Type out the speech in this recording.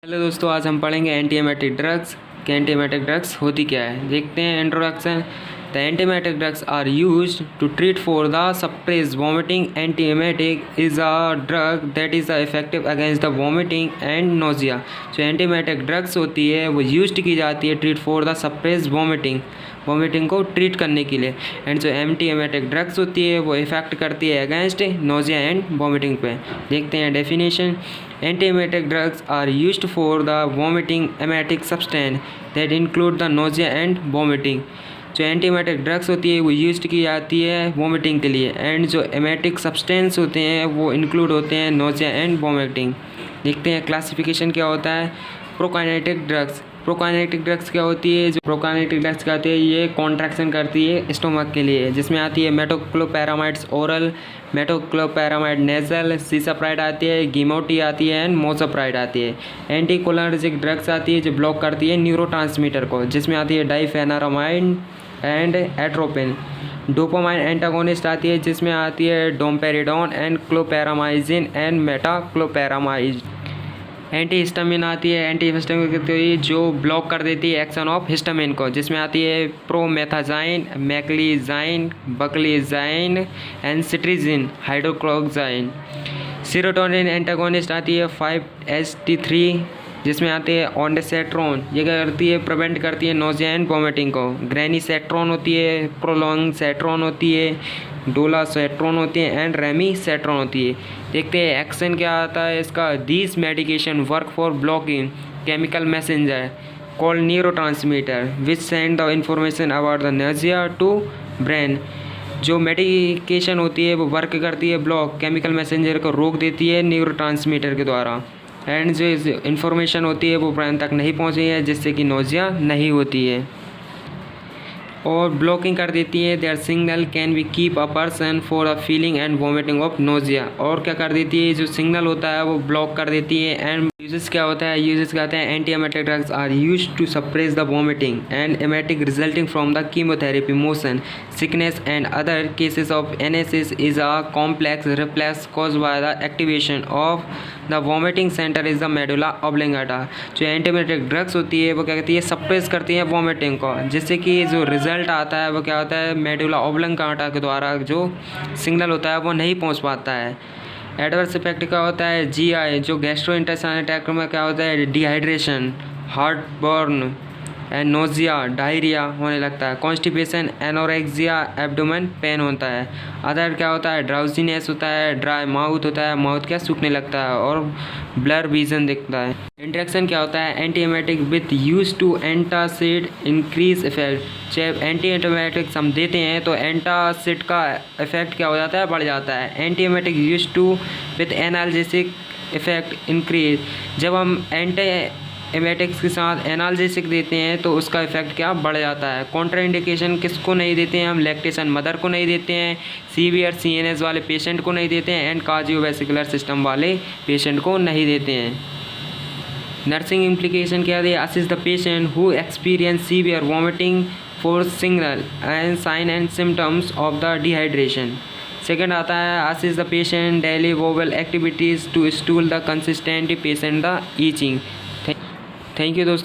Hello दोस्तों, आज हम पढ़ेंगे एंटीएमेटिक ड्रग्स कि एंटीएमेटिक ड्रग्स होती क्या है। देखते हैं introduction. The antiemetic drugs are used to treat for the suppress vomiting. Antiemetic is a drug that is effective against the vomiting and nausea. जो एंटीएमेटिक ड्रग्स होती है वो यूज्ड की जाती है treat for the suppress vomiting को treat करने के लिए। एंड जो एंटीएमेटिक ड्रग्स होती है वो इफेक्ट करती है अगेंस्ट नोजिया एंड वॉमिटिंग पे। देखते हैं definition. Antiemetic drugs are used for the vomiting emetic substance that include the nausea and vomiting। जो एंटीमेटिक ड्रग्स होती है वो यूज्ड की जाती है वोमिटिंग के लिए। एंड जो एमेटिक सब्सटेंस होते हैं वो इंक्लूड होते हैं नोजिया एंड वोमिटिंग। देखते हैं क्लासिफिकेशन क्या होता है। प्रोकाइनेटिक ड्रग्स क्या होती है। जो प्रोकाइनेटिक ड्रग्स कहते हैं ये कॉन्ट्रैक्शन करती है स्टोमक के लिए, जिसमें आती है मेटोक्लोपैरामाइड्स ओरल, मेटोक्लोपैरामाइड नेजल, सीसाप्राइड आती है, गिमोटी आती है एंड मोजाप्राइड आती है। एंटीकोलिनर्जिक ड्रग्स आती है जो ब्लॉक करती है न्यूरोट्रांसमीटर को, जिसमें आती है diphenhydramine and atropine. Dopamine antagonist आती है जिसमें आती है domperidone and chlorpromazine and metoclopramide. Anti histamine आती है, एंटी हिस्टामिन जो ब्लॉक कर देती है एक्शन ऑफ हिस्टामिन को, जिसमें आती है प्रोमेथाजाइन, मैक्लीजाइन, बकलीजाइन एंड सिट्रीजिन हाइड्रोक्लोरोक्साइन। सीरोटोनिन एंटागोनिस्ट आती है 5-HT3, जिसमें आते हैं ऑन्डेसेट्रॉन। ये क्या करती है, प्रिवेंट करती है नोजिया एंड वोमिटिंग को। ग्रेनीसेट्रॉन होती है, प्रोलोंगसेट्रॉन होती है, डोलासेट्रॉन होती है एंड रेमीसेट्रॉन होती है। देखते हैं एक्शन क्या आता है इसका। These medication work for blocking chemical messenger called neurotransmitter which send the information about the nausea to brain. जो मेडिकेशन होती है वो वर्क करती है ब्लॉक केमिकल मैसेंजर को, रोक देती है न्यूरोट्रांसमीटर के द्वारा। एंड जो इन्फॉर्मेशन होती है वो ब्रेन तक नहीं पहुंची है, जिससे कि नोजिया नहीं होती है और ब्लॉकिंग कर देती है। Their signal can be keep a person for a feeling and vomiting of nausea. और क्या कर देती है, जो सिग्नल होता है वो ब्लॉक कर देती है। एंड यूजेस क्या होता है, यूजेस कहते हैं antiemetic drugs are used to suppress the vomiting and emetic resulting from the chemotherapy, motion sickness and other cases of emesis is a complex reflex caused by the activation of the vomiting centre is the medulla oblongata. जो antiemetic drugs होती है वो क्या कहती है, suppress करती है vomiting को, जिससे कि जो रिजल्ट आता है वो क्या होता है, मेडुला ऑब्लिंगाटा के द्वारा जो सिग्नल होता है वो नहीं पहुंच पाता है। एडवर्स इफेक्ट क्या होता है, जीआई जो गैस्ट्रोइंटेस्टाइनल ट्रैक्ट में क्या होता है, dehydration, heart burn and nausea, diarrhoea होने लगता है। कॉन्स्टिपेशन, एनोरेक्सिया, एब्डोमेन पेन होता है। अदर क्या होता है, ड्राउजीनेस होता है, ड्राई माउथ होता है, माउथ क्या सूखने लगता है और ब्लर विजन दिखता है। इंटरेक्शन क्या होता है, antiemetic with use to antacid increase effect. जब एंटीएमेटिक्स हम देते हैं तो एंटासिड का इफेक्ट क्या हो जाता है, बढ़ जाता है। Antiemetic use to with analgesic effect increase. जब हम एमेटिक्स के साथ एनाल्जेसिक देते हैं तो उसका इफेक्ट क्या बढ़ जाता है। कॉन्ट्राइंडिकेशन किसको नहीं देते हैं हम, लैक्टेशन मदर को नहीं देते हैं, सीवियर सीएनएस वाले पेशेंट को नहीं देते हैं एंड कार्डियोवैस्कुलर सिस्टम वाले पेशेंट को नहीं देते हैं। नर्सिंग इम्प्लीकेशन क्या है, assist the patient who experience severe vomiting for signal and sign and symptoms of the dehydration. Second आता है assist the patient daily bowel activities to stool the consistent patient the itching. Thank you दोस्तों।